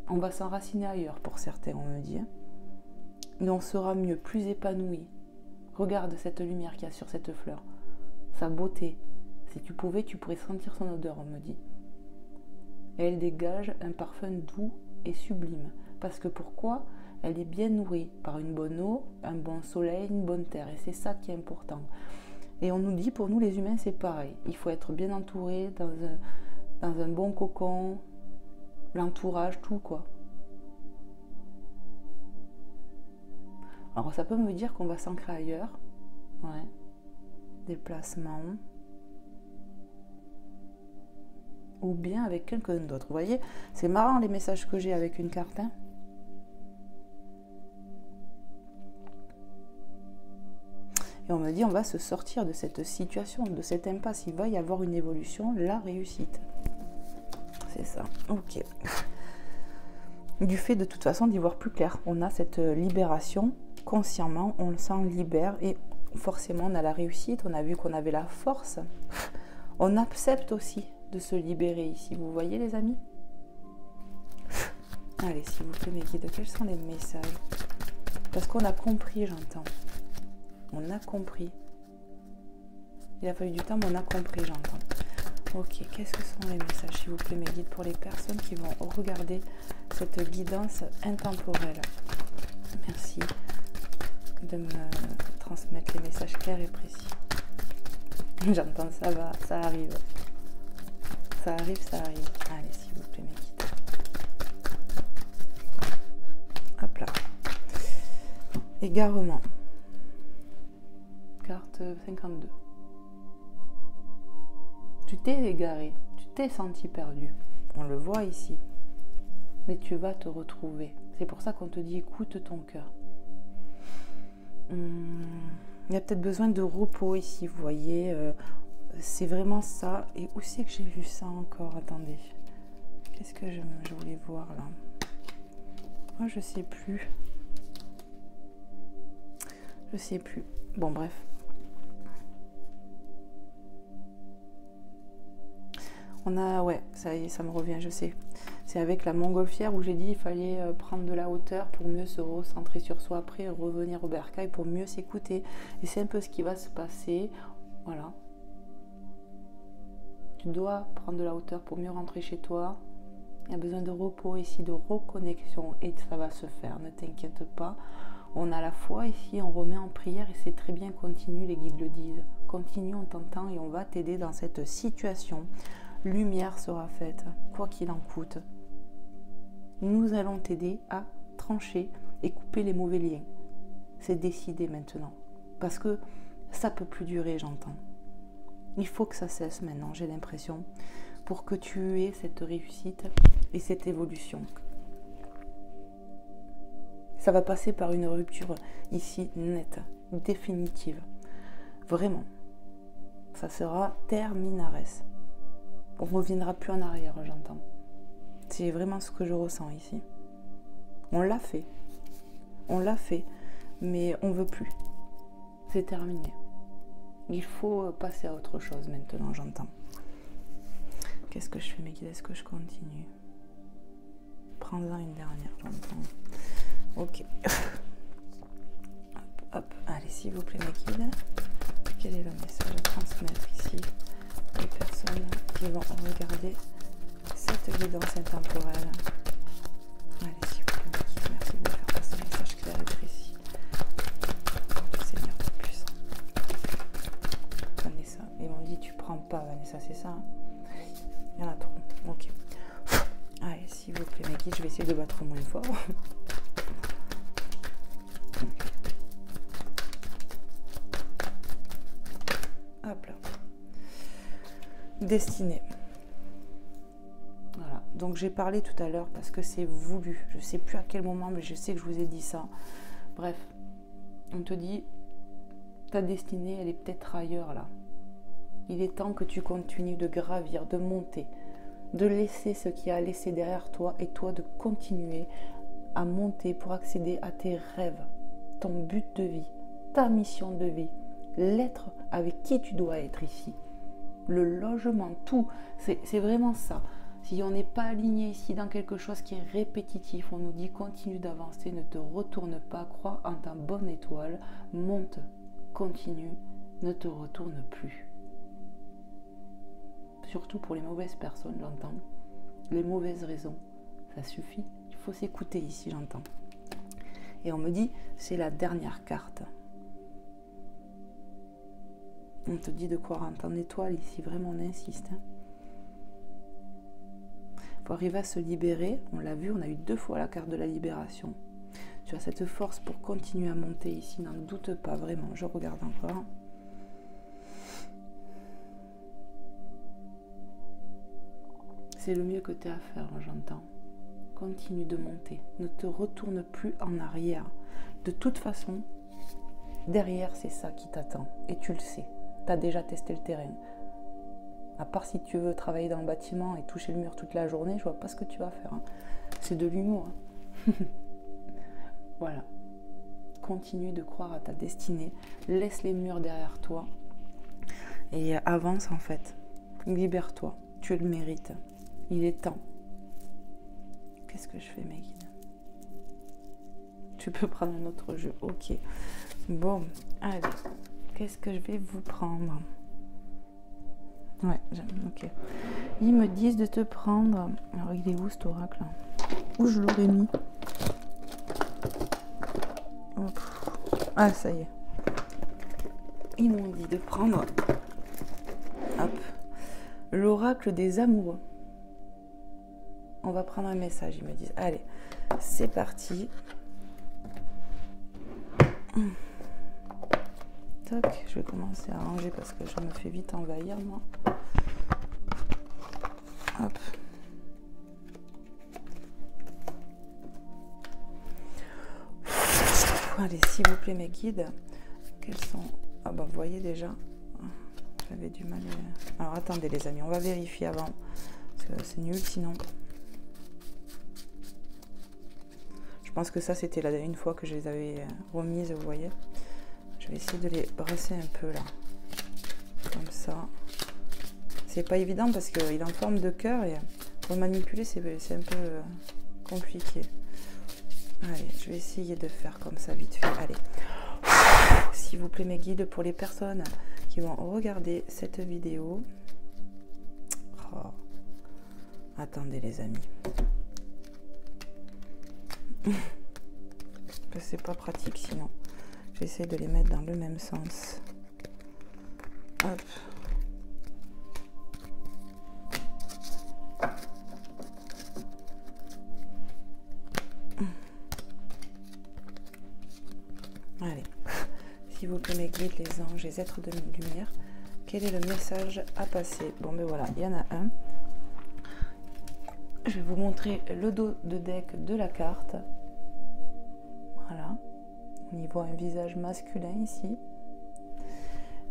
On va s'enraciner ailleurs pour certains, on me dit. Mais on sera mieux, plus épanoui. Regarde cette lumière qu'il y a sur cette fleur. Sa beauté. Si tu pouvais, tu pourrais sentir son odeur, on me dit. Et elle dégage un parfum doux et sublime. Parce que pourquoi? Elle est bien nourrie par une bonne eau, un bon soleil, une bonne terre. Et c'est ça qui est important. Et on nous dit, pour nous les humains, c'est pareil. Il faut être bien entouré dans un bon cocon, l'entourage, tout quoi. Alors ça peut me dire qu'on va s'ancrer ailleurs. Ouais. Déplacement. Ou bien avec quelqu'un d'autre. Vous voyez, c'est marrant les messages que j'ai avec une carte. Hein. Et on me dit, on va se sortir de cette situation, de cette impasse. Il va y avoir une évolution, la réussite. C'est ça. Ok. Du fait de toute façon d'y voir plus clair. On a cette libération. Consciemment, on s'en libère et forcément, on a la réussite. On a vu qu'on avait la force. On accepte aussi de se libérer ici. Vous voyez, les amis? Allez, s'il vous plaît, mes guides, quels sont les messages? Parce qu'on a compris, j'entends. On a compris. Il a fallu du temps, mais on a compris, j'entends. Ok, qu'est-ce que sont les messages, s'il vous plaît, mes guides, pour les personnes qui vont regarder cette guidance intemporelle? Merci de me transmettre les messages clairs et précis. J'entends, ça va, ça arrive. Ça arrive, ça arrive. Allez, s'il vous plaît, mes guides. Hop là. Égarement. Carte 52. Tu t'es égaré, tu t'es senti perdu. On le voit ici. Mais tu vas te retrouver. C'est pour ça qu'on te dit écoute ton cœur. Il y a peut-être besoin de repos ici, vous voyez. C'est vraiment ça. Et où c'est que j'ai vu ça encore? Attendez. Qu'est-ce que je voulais voir là? Moi, je sais plus. Je sais plus. Bon, bref. On a, ouais, ça y est, ça me revient, je sais. C'est avec la montgolfière où j'ai dit il fallait prendre de la hauteur pour mieux se recentrer sur soi, après revenir au bercail pour mieux s'écouter. Et c'est un peu ce qui va se passer. Voilà. Tu dois prendre de la hauteur pour mieux rentrer chez toi. Il y a besoin de repos ici, de reconnexion, et ça va se faire, ne t'inquiète pas. On a la foi ici, on remet en prière et c'est très bien, continue, les guides le disent. Continue, on t'entend et on va t'aider dans cette situation. Lumière sera faite, quoi qu'il en coûte. Nous allons t'aider à trancher et couper les mauvais liens. C'est décidé maintenant. Parce que ça ne peut plus durer, j'entends. Il faut que ça cesse maintenant, j'ai l'impression, pour que tu aies cette réussite et cette évolution. Ça va passer par une rupture ici nette, définitive. Vraiment. Ça sera terminares. On ne reviendra plus en arrière, j'entends. C'est vraiment ce que je ressens ici. On l'a fait. On l'a fait, mais on ne veut plus. C'est terminé. Il faut passer à autre chose maintenant, j'entends. Qu'est-ce que je fais, mes guides? Est-ce que je continue? Prends-en une dernière, j'entends. Ok. Hop, hop. Allez, s'il vous plaît, mes guides. Quel est le message à transmettre ici aux personnes qui vont regarder cette guidance intemporelle? Allez, s'il vous plaît, mes guides, merci de faire passer un message clair et précis. Seigneur Tout-Puissant. Vanessa, ils m'ont dit tu prends pas, Vanessa, c'est ça, hein? Il y en a trop. Ok. Allez, s'il vous plaît, mes guides, je vais essayer de battre moins fort. Hop là. Destinée. Voilà. Donc j'ai parlé tout à l'heure parce que c'est voulu. Je ne sais plus à quel moment, mais je sais que je vous ai dit ça. Bref, on te dit, ta destinée, elle est peut-être ailleurs là. Il est temps que tu continues de gravir, de monter, de laisser ce qui a laissé derrière toi et toi de continuer à monter pour accéder à tes rêves, ton but de vie, ta mission de vie, l'être avec qui tu dois être ici, le logement, tout, c'est vraiment ça. Si on n'est pas aligné ici dans quelque chose qui est répétitif, on nous dit continue d'avancer, ne te retourne pas, crois en ta bonne étoile, monte, continue, ne te retourne plus. Surtout pour les mauvaises personnes, j'entends. Les mauvaises raisons, ça suffit. Il faut s'écouter ici, j'entends. Et on me dit, c'est la dernière carte. On te dit de croire en ton étoile ici, vraiment on insiste. Pour arriver à se libérer, on l'a vu, on a eu 2 fois la carte de la libération. Tu as cette force pour continuer à monter ici, n'en doute pas, vraiment. Je regarde encore. C'est le mieux que tu as à faire, j'entends. Continue de monter. Ne te retourne plus en arrière. De toute façon, derrière, c'est ça qui t'attend. Et tu le sais. Tu as déjà testé le terrain. À part si tu veux travailler dans le bâtiment et toucher le mur toute la journée, je vois pas ce que tu vas faire. Hein. C'est de l'humour. Hein. Voilà. Continue de croire à ta destinée. Laisse les murs derrière toi. Et avance en fait. Libère-toi. Tu le mérites. Il est temps. Qu'est-ce que je fais, mes guides? Tu peux prendre un autre jeu. Ok. Bon, allez. Qu'est-ce que je vais vous prendre? Ouais, ok. Ils me disent de te prendre... Alors, il est où, cet oracle? Où je l'aurais mis? Hop. Ah, ça y est. Ils m'ont dit de prendre... Hop. L'oracle des amoureux. On va prendre un message, ils me disent. Allez, c'est parti. Toc, je vais commencer à ranger parce que je me fais vite envahir, moi. Hop. Allez, s'il vous plaît, mes guides. Quels sont... Ah bah, vous voyez déjà. J'avais du mal. Alors, attendez, les amis, on va vérifier avant. Parce que c'est nul, sinon... Je pense que ça, c'était une fois que je les avais remises, vous voyez. Je vais essayer de les brasser un peu, là. Comme ça. C'est pas évident parce qu'il est en forme de cœur et pour le manipuler, c'est un peu compliqué. Allez, je vais essayer de faire comme ça, vite fait. Allez. S'il vous plaît, mes guides, pour les personnes qui vont regarder cette vidéo. Oh. Attendez, les amis. C'est pas pratique sinon. J'essaie de les mettre dans le même sens. Hop. Allez. S'il vous plaît, mes guides, les anges, les êtres de lumière, quel est le message à passer? Bon, ben voilà, il y en a un. Je vais vous montrer le dos de deck de la carte. Voilà. On y voit un visage masculin ici.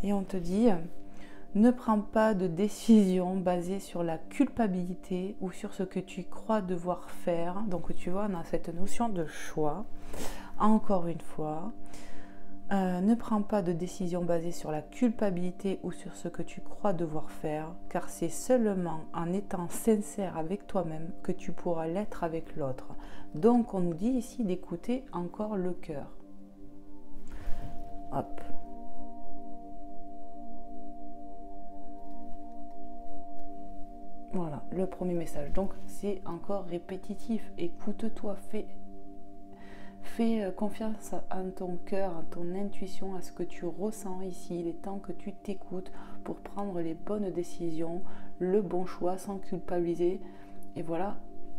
Et on te dit, ne prends pas de décision basée sur la culpabilité ou sur ce que tu crois devoir faire. Donc tu vois, on a cette notion de choix. Encore une fois, ne prends pas de décision basée sur la culpabilité ou sur ce que tu crois devoir faire, car c'est seulement en étant sincère avec toi-même que tu pourras l'être avec l'autre. Donc on nous dit ici d'écouter encore le cœur. Hop. Voilà, le premier message. Donc c'est encore répétitif. Écoute-toi, fais confiance en ton cœur, en ton intuition, à ce que tu ressens ici. Il est temps que tu t'écoutes pour prendre les bonnes décisions, le bon choix sans culpabiliser. Et voilà,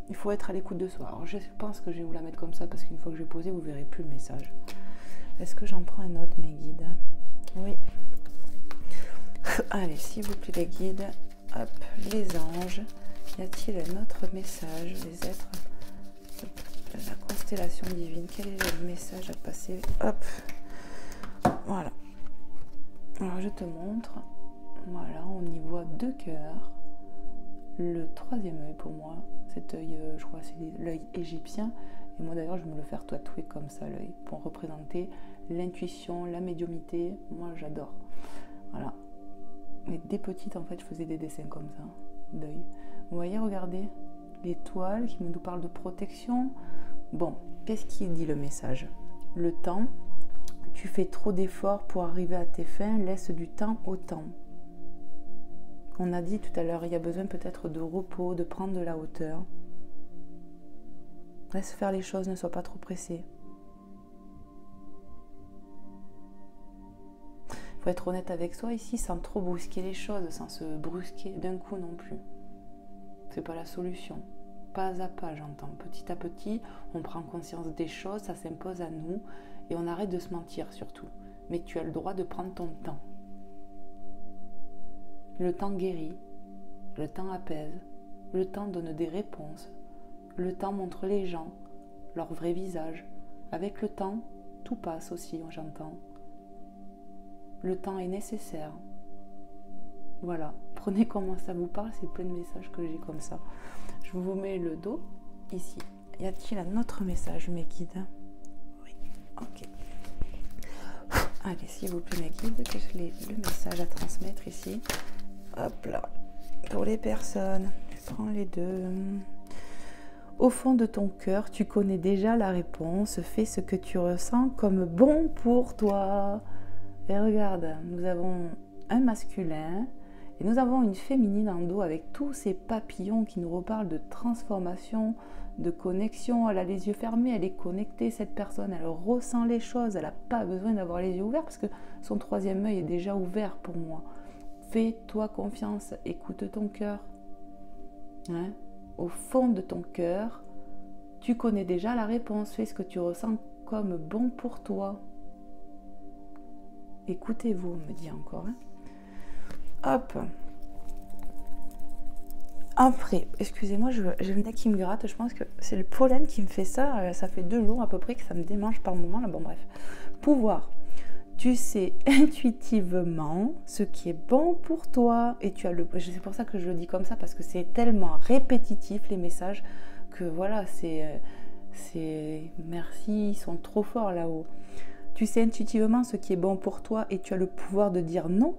il faut être à l'écoute de soi. Alors je pense que je vais vous la mettre comme ça parce qu'une fois que je vais poser, vous verrez plus le message. Est-ce que j'en prends un autre, mes guides? Oui. Allez, s'il vous plaît, les guides. Hop, les anges. Y a-t-il un autre message? Les êtres de la constellation divine. Quel est le message à passer? Hop. Voilà. Alors, je te montre. Voilà, on y voit deux cœurs. Le troisième œil pour moi. Cet œil, je crois, c'est l'œil égyptien. Et moi, d'ailleurs, je vais me le faire tatouer comme ça, l'œil, pour représenter l'intuition, la médiumnité. Moi, j'adore. Voilà. Et dès petite, en fait, je faisais des dessins comme ça, d'œil. Vous voyez, regardez, l'étoile qui nous parle de protection. Bon, qu'est-ce qu'il dit le message? Le temps, tu fais trop d'efforts pour arriver à tes fins, laisse du temps au temps. On a dit tout à l'heure, il y a besoin peut-être de repos, de prendre de la hauteur. Laisse faire les choses, ne sois pas trop pressé. Il faut être honnête avec soi ici, sans trop brusquer les choses, sans se brusquer d'un coup non plus. C'est pas la solution. Pas à pas, j'entends. Petit à petit, on prend conscience des choses, ça s'impose à nous, et on arrête de se mentir surtout. Mais tu as le droit de prendre ton temps. Le temps guérit, le temps apaise, le temps donne des réponses, le temps montre les gens, leur vrai visage. Avec le temps, tout passe aussi, j'entends. Le temps est nécessaire. Voilà, prenez comment ça vous parle, c'est plein de messages que j'ai comme ça. Je vous mets le dos ici. Y a-t-il un autre message, mes guides? Oui, ok. Allez, s'il vous plaît, mes guides, quel est le message à transmettre ici? Hop là, pour les personnes, je prends les deux. Au fond de ton cœur, tu connais déjà la réponse. Fais ce que tu ressens comme bon pour toi. Et regarde, nous avons un masculin et nous avons une féminine en dos avec tous ces papillons qui nous reparlent de transformation, de connexion. Elle a les yeux fermés, elle est connectée, cette personne, elle ressent les choses, elle n'a pas besoin d'avoir les yeux ouverts parce que son troisième œil est déjà ouvert pour moi. Fais-toi confiance, écoute ton cœur. Hein? Au fond de ton cœur, tu connais déjà la réponse. Fais ce que tu ressens comme bon pour toi. Écoutez-vous, on me dit encore. Hein? Hop. Après, excusez-moi, j'ai le nez qui me gratte. Je pense que c'est le pollen qui me fait ça. Ça fait 2 jours à peu près que ça me démange par moment. Là. Bon, bref. Pouvoir. Tu sais intuitivement ce qui est bon pour toi. Et tu as le. C'est pour ça que je le dis comme ça, parce que c'est tellement répétitif les messages que voilà, c'est. Merci, ils sont trop forts là-haut. Tu sais intuitivement ce qui est bon pour toi et tu as le pouvoir de dire non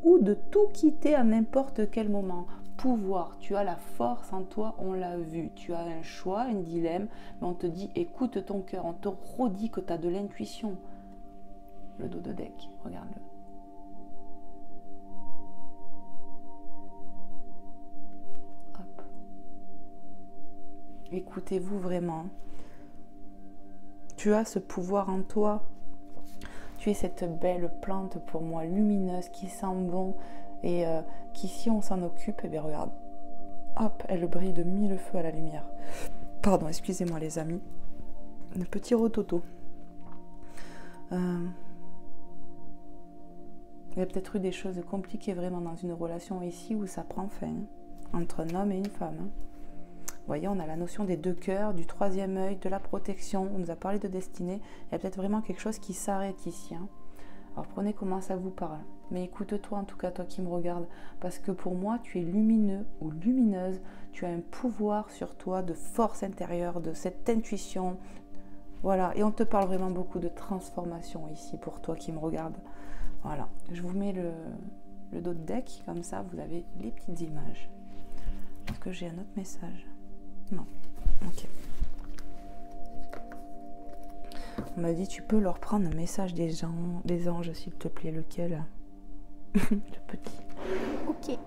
ou de tout quitter à n'importe quel moment. Pouvoir, tu as la force en toi, on l'a vu. Tu as un choix, un dilemme, mais on te dit écoute ton cœur, on te redit que tu as de l'intuition. Le dos de deck, regarde-le. Hop. Écoutez-vous vraiment. Tu as ce pouvoir en toi. Tu es cette belle plante pour moi lumineuse qui sent bon et qui, si on s'en occupe, eh bien regarde, hop, elle brille de 1000 feux à la lumière. Pardon, excusez-moi les amis. Le petit rototo. Il y a peut-être eu des choses compliquées vraiment dans une relation ici où ça prend fin, hein, entre un homme et une femme. Hein. Vous voyez, on a la notion des 2 cœurs, du 3e œil, de la protection. On nous a parlé de destinée. Il y a peut-être vraiment quelque chose qui s'arrête ici. Hein. Alors prenez comment ça vous parle. Mais écoute-toi en tout cas, toi qui me regardes. Parce que pour moi, tu es lumineux ou lumineuse. Tu as un pouvoir sur toi de force intérieure, de cette intuition. Voilà. Et on te parle vraiment beaucoup de transformation ici pour toi qui me regarde. Voilà. Je vous mets le dos de deck. Comme ça, vous avez les petites images. Est-ce que j'ai un autre message ? Non. Ok. On m'a dit, tu peux leur prendre un message des anges, s'il te plaît. Lequel? Le petit. Ok.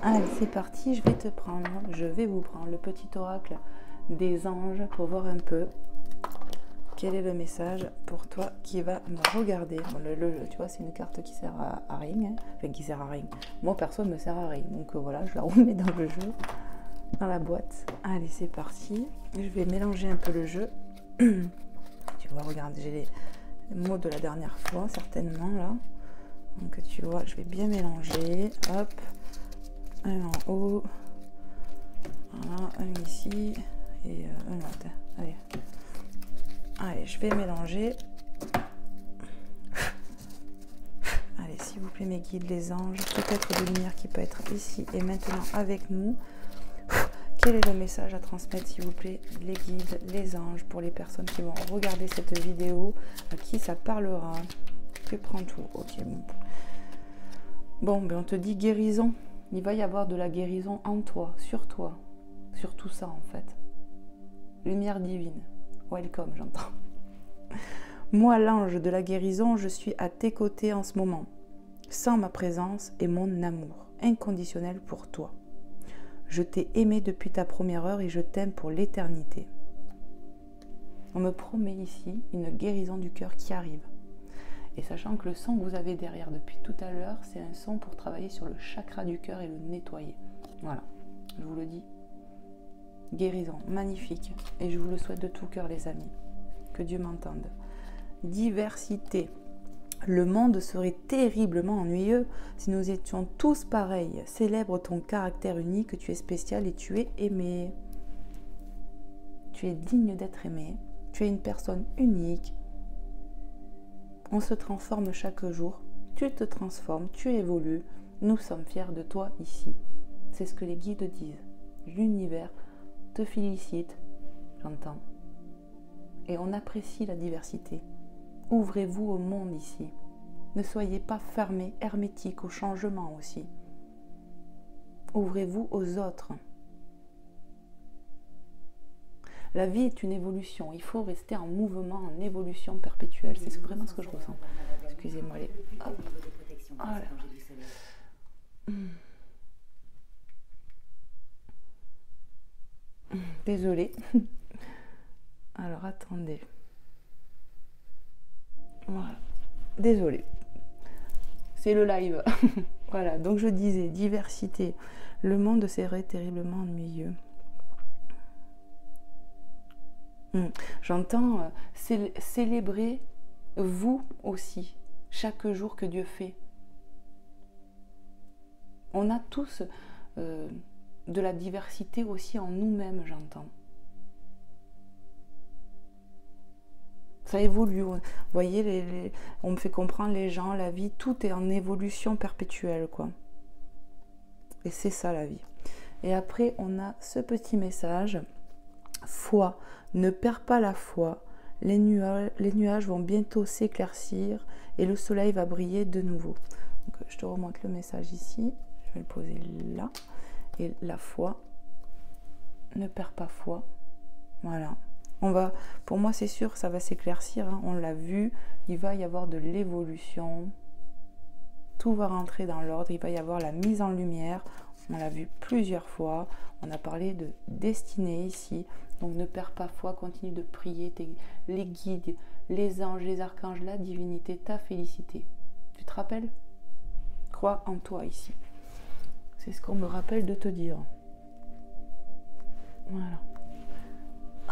Allez, c'est parti. Je vais vous prendre le petit oracle des anges pour voir un peu quel est le message pour toi qui va me regarder. Bon, tu vois, c'est une carte qui sert à rien. Hein. Enfin, qui sert à rien. Moi, perso, elle me sert à rien. Donc voilà, je la remets dans le jeu. Dans la boîte. Allez, c'est parti. Je vais mélanger un peu le jeu. Tu vois, regarde, j'ai les mots de la dernière fois, certainement, là. Donc, tu vois, je vais bien mélanger. Hop. Un en haut. Voilà, un ici. Et un là. Allez. Allez, je vais mélanger. Allez, s'il vous plaît, mes guides, les anges. Peut-être de lumière qui peut être ici et maintenant avec nous. Quel est le message à transmettre, s'il vous plaît, les guides, les anges, pour les personnes qui vont regarder cette vidéo, à qui ça parlera? Tu prends tout. Ok, bon. Bon, ben on te dit guérison. Il va y avoir de la guérison en toi, sur tout ça, en fait. Lumière divine. Welcome, j'entends. Moi, l'ange de la guérison, je suis à tes côtés en ce moment. Sans ma présence et mon amour inconditionnel pour toi. Je t'ai aimé depuis ta première heure et je t'aime pour l'éternité. On me promet ici une guérison du cœur qui arrive. Et sachant que le son que vous avez derrière depuis tout à l'heure, c'est un son pour travailler sur le chakra du cœur et le nettoyer. Voilà, je vous le dis. Guérison, magnifique. Et je vous le souhaite de tout cœur, les amis. Que Dieu m'entende. Diversité. Le monde serait terriblement ennuyeux si nous étions tous pareils. Célèbre ton caractère unique, tu es spécial et tu es aimé. Tu es digne d'être aimé. Tu es une personne unique. On se transforme chaque jour. Tu te transformes, tu évolues. Nous sommes fiers de toi ici. C'est ce que les guides disent. L'univers te félicite, j'entends. Et on apprécie la diversité. Ouvrez-vous au monde ici. Ne soyez pas fermés, hermétiques au changement aussi. Ouvrez-vous aux autres. La vie est une évolution. Il faut rester en mouvement, en évolution perpétuelle. C'est vraiment ce que je ressens. Excusez-moi, allez. Hop. Voilà. Désolée. Alors, attendez. Voilà. Désolée. C'est le live. Voilà, donc je disais, diversité. Le monde serait terriblement ennuyeux. J'entends célébrer vous aussi, chaque jour que Dieu fait. On a tous de la diversité aussi en nous-mêmes, j'entends. Ça évolue. Vous voyez, on me fait comprendre les gens, la vie, tout est en évolution perpétuelle, quoi. Et c'est ça la vie. Et après, on a ce petit message. Foi, ne perds pas la foi. Les nuages vont bientôt s'éclaircir et le soleil va briller de nouveau. Donc, je te remonte le message ici. Je vais le poser là. Et la foi, ne perds pas foi. Voilà. Pour moi, c'est sûr, ça va s'éclaircir. Hein. On l'a vu. Il va y avoir de l'évolution. Tout va rentrer dans l'ordre. Il va y avoir la mise en lumière. On l'a vu plusieurs fois. On a parlé de destinée ici. Donc, ne perds pas foi. Continue de prier. Les guides, les anges, les archanges, la divinité, ta félicité. Tu te rappelles? Crois en toi ici. C'est ce qu'on me rappelle de te dire. Voilà.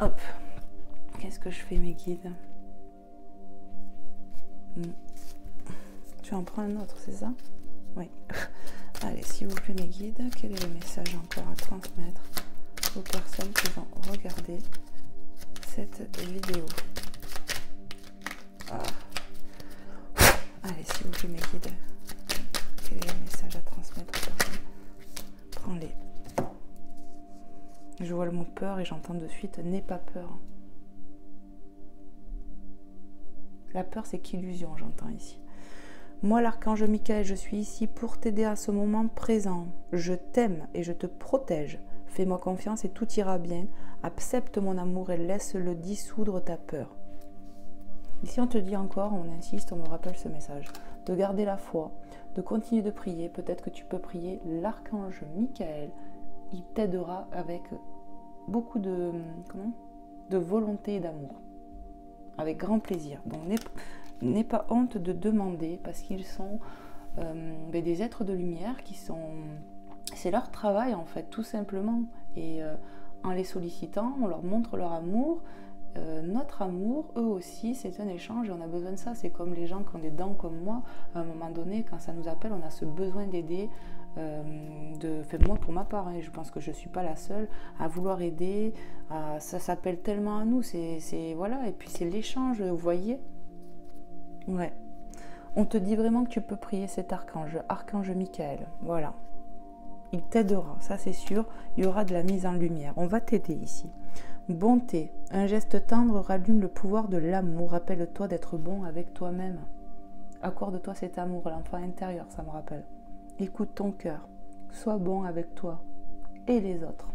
Hop. Qu'est-ce que je fais, mes guides? Tu en prends un autre, c'est ça? Oui. Allez, s'il vous plaît, mes guides, quel est le message encore à transmettre aux personnes qui vont regarder cette vidéo? Allez, s'il vous plaît, mes guides, quel est le message à transmettre aux personnes? Prends-les. Je vois le mot peur et j'entends de suite, n'aie pas peur. La peur, c'est qu'illusion, j'entends ici. Moi, l'archange Michael, je suis ici pour t'aider à ce moment présent. Je t'aime et je te protège. Fais-moi confiance et tout ira bien. Accepte mon amour et laisse-le dissoudre ta peur. Ici, on te dit encore, on insiste, on me rappelle ce message, de garder la foi, de continuer de prier. Peut-être que tu peux prier l'archange Michael. Il t'aidera avec beaucoup de volonté et d'amour. Avec grand plaisir. Donc, n'aie pas honte de demander parce qu'ils sont des êtres de lumière qui sont... C'est leur travail en fait, tout simplement. Et en les sollicitant, on leur montre leur amour. Notre amour, eux aussi, c'est un échange et on a besoin de ça. C'est comme les gens qui ont des dents comme moi. À un moment donné, quand ça nous appelle, on a ce besoin d'aider. Moi pour ma part, hein, je pense que je ne suis pas la seule à vouloir aider. Ça s'appelle tellement à nous. Voilà. Et puis c'est l'échange, vous voyez. Ouais. On te dit vraiment que tu peux prier cet archange, archange Michael. Voilà. Il t'aidera, ça c'est sûr. Il y aura de la mise en lumière. On va t'aider ici. Bonté. Un geste tendre rallume le pouvoir de l'amour. Rappelle-toi d'être bon avec toi-même. Accorde-toi cet amour, l'enfant intérieur, ça me rappelle. Écoute ton cœur. Sois bon avec toi et les autres.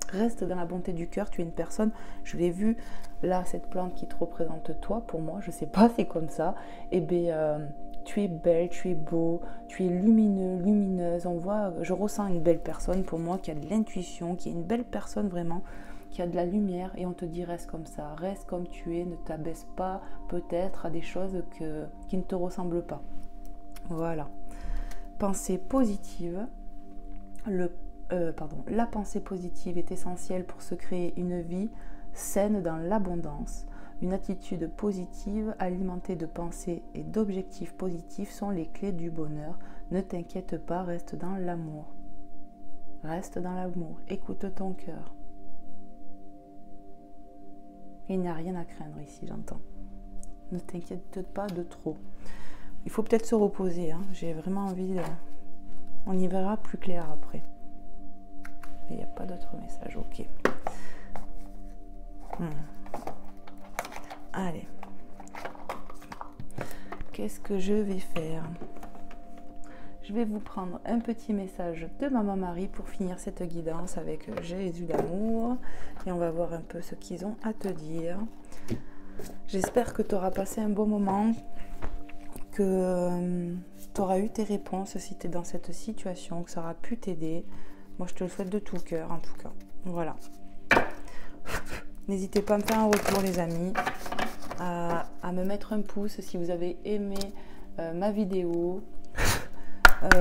Reste dans la bonté du cœur. Tu es une personne, je l'ai vu, là, cette plante qui te représente toi, pour moi, je ne sais pas, c'est comme ça. Eh bien, tu es belle, tu es beau, tu es lumineux, lumineuse. Je ressens une belle personne pour moi qui a de l'intuition, qui est une belle personne vraiment, qui a de la lumière. Et on te dit, reste comme ça, reste comme tu es, ne t'abaisse pas peut-être à des choses qui ne te ressemblent pas. Voilà. Pensée positive. La pensée positive est essentielle pour se créer une vie saine dans l'abondance. Une attitude positive alimentée de pensées et d'objectifs positifs sont les clés du bonheur. Ne t'inquiète pas, reste dans l'amour. Reste dans l'amour, écoute ton cœur. Il n'y a rien à craindre ici, j'entends. Ne t'inquiète pas de trop. Il faut peut-être se reposer, hein. J'ai vraiment envie de... On y verra plus clair après. Il n'y a pas d'autre message, ok. Allez. Qu'est-ce que je vais faire? Je vais vous prendre un petit message de Maman Marie pour finir cette guidance avec Jésus d'amour. Et on va voir un peu ce qu'ils ont à te dire. J'espère que tu auras passé un bon moment, que tu auras eu tes réponses si tu es dans cette situation, que ça aura pu t'aider. Moi, je te le souhaite de tout cœur, en tout cas. Voilà. N'hésitez pas à me faire un retour, les amis, à me mettre un pouce si vous avez aimé ma vidéo,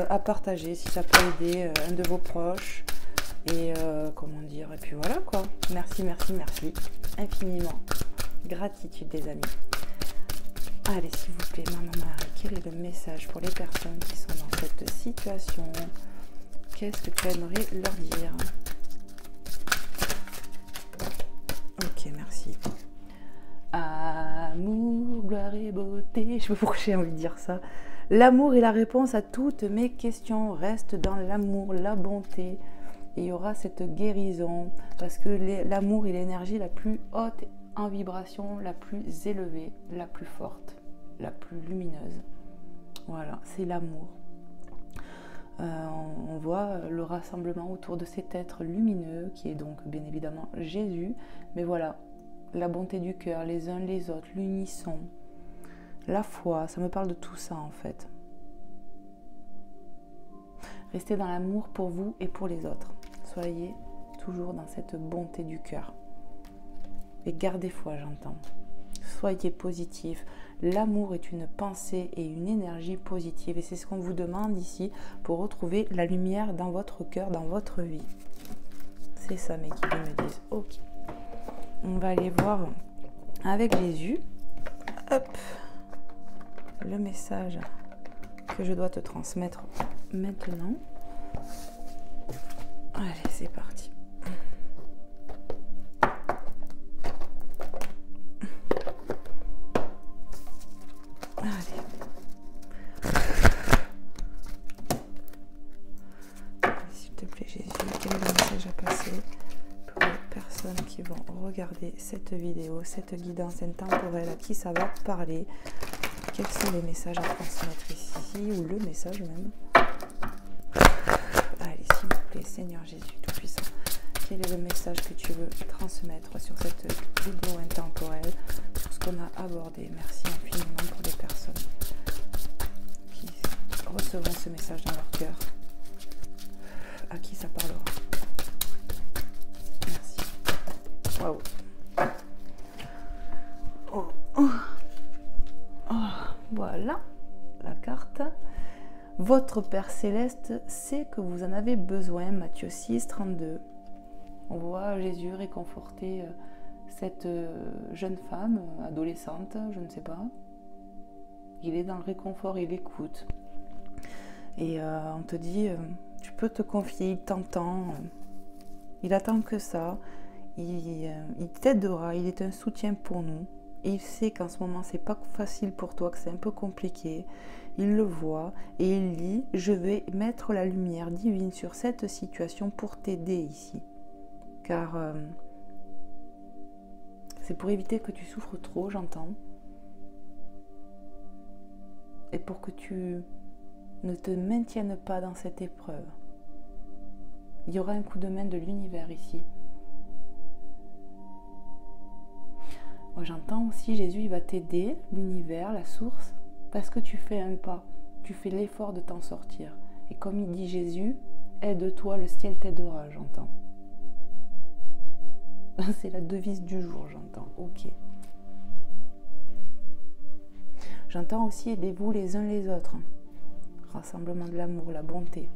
à partager si ça peut aider un de vos proches. Et comment dire, et puis voilà quoi. Merci, merci, merci infiniment. Gratitude, les amis. Allez, s'il vous plaît, Maman Marie, quel est le message pour les personnes qui sont dans cette situation? Qu'est-ce que tu aimerais leur dire? Ok, merci. Amour, gloire et beauté. Je sais pas pourquoi j'ai envie de dire ça. L'amour est la réponse à toutes mes questions. Reste dans l'amour, la bonté. Et il y aura cette guérison. Parce que l'amour est l'énergie la plus haute en vibration, la plus élevée, la plus forte, la plus lumineuse. Voilà, c'est l'amour. On voit le rassemblement autour de cet être lumineux qui est donc bien évidemment Jésus. Mais voilà, la bonté du cœur, les uns les autres, l'unisson, la foi, ça me parle de tout ça en fait. Restez dans l'amour pour vous et pour les autres. Soyez toujours dans cette bonté du cœur. Et gardez foi, j'entends. Soyez positif. L'amour est une pensée et une énergie positive. Et c'est ce qu'on vous demande ici pour retrouver la lumière dans votre cœur, dans votre vie. C'est ça, mes guides me disent. Ok. On va aller voir avec Jésus. Hop. Le message que je dois te transmettre maintenant. Allez, c'est parti. Qui vont regarder cette vidéo, cette guidance intemporelle, à qui ça va parler, quels sont les messages à transmettre ici, ou le message même. Allez, s'il vous plaît, Seigneur Jésus Tout-Puissant, quel est le message que tu veux transmettre sur cette vidéo intemporelle, sur ce qu'on a abordé? Merci infiniment pour les personnes qui recevront ce message dans leur cœur. À qui ça parlera? Wow. Voilà la carte. Votre Père Céleste sait que vous en avez besoin. Matthieu 6, 32. On voit Jésus réconforter cette jeune femme, adolescente, je ne sais pas. Il est dans le réconfort, il écoute. Et on te dit, tu peux te confier, il t'entend. Il attend que ça. Il t'aidera, il est un soutien pour nous. Et il sait qu'en ce moment, c'est pas facile pour toi, que c'est un peu compliqué. Il le voit et il dit, je vais mettre la lumière divine sur cette situation pour t'aider ici. Car c'est pour éviter que tu souffres trop, j'entends. Et pour que tu ne te maintiennes pas dans cette épreuve. Il y aura un coup de main de l'univers ici. Moi, j'entends aussi Jésus, il va t'aider, l'univers, la source, parce que tu fais un pas, tu fais l'effort de t'en sortir. Et comme il dit Jésus, aide-toi, le ciel t'aidera, j'entends. C'est la devise du jour, j'entends. Ok. J'entends aussi aidez-vous les uns les autres. Rassemblement de l'amour, la bonté.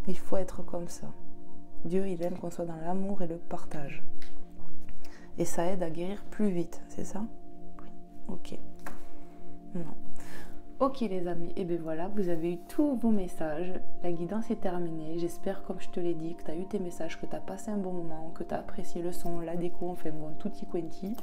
Il faut être comme ça. Dieu, il aime qu'on soit dans l'amour et le partage. Et ça aide à guérir plus vite, c'est ça? Oui. Ok. Non. Ok les amis, et bien voilà, vous avez eu tous vos messages. La guidance est terminée. J'espère, comme je te l'ai dit, que tu as eu tes messages, que tu as passé un bon moment, que tu as apprécié le son, la déco, enfin bon, tutti quanti.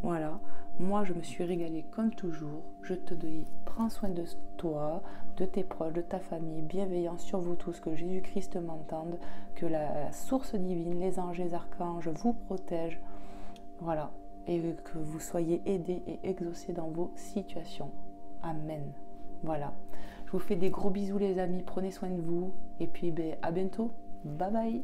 Voilà. Moi, je me suis régalée comme toujours. Je te dis, prends soin de toi, de tes proches, de ta famille, bienveillance sur vous tous, que Jésus-Christ m'entende, que la source divine, les anges, les archanges vous protègent. Voilà, et que vous soyez aidés et exaucés dans vos situations. Amen. Voilà. Je vous fais des gros bisous les amis, prenez soin de vous. Et puis ben, à bientôt. Bye bye.